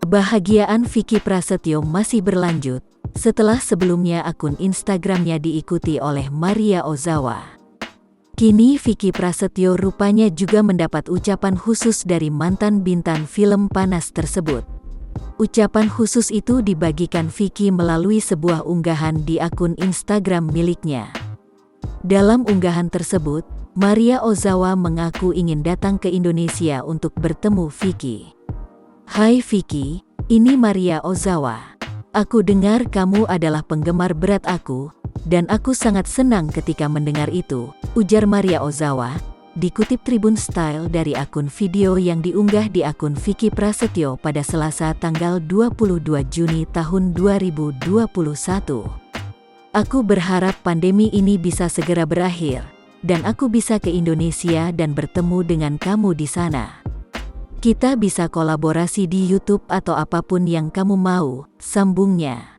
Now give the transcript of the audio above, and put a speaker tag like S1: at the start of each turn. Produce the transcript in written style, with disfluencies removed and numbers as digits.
S1: Kebahagiaan Vicky Prasetyo masih berlanjut setelah sebelumnya akun Instagramnya diikuti oleh Maria Ozawa. Kini Vicky Prasetyo rupanya juga mendapat ucapan khusus dari mantan bintang film panas tersebut. Ucapan khusus itu dibagikan Vicky melalui sebuah unggahan di akun Instagram miliknya. Dalam unggahan tersebut, Maria Ozawa mengaku ingin datang ke Indonesia untuk bertemu Vicky. "Hai Vicky, ini Maria Ozawa. Aku dengar kamu adalah penggemar berat aku, dan aku sangat senang ketika mendengar itu," ujar Maria Ozawa, dikutip Tribun Style dari akun video yang diunggah di akun Vicky Prasetyo pada Selasa tanggal 22 Juni tahun 2021. "Aku berharap pandemi ini bisa segera berakhir, dan aku bisa ke Indonesia dan bertemu dengan kamu di sana. Kita bisa kolaborasi di YouTube atau apapun yang kamu mau," sambungnya.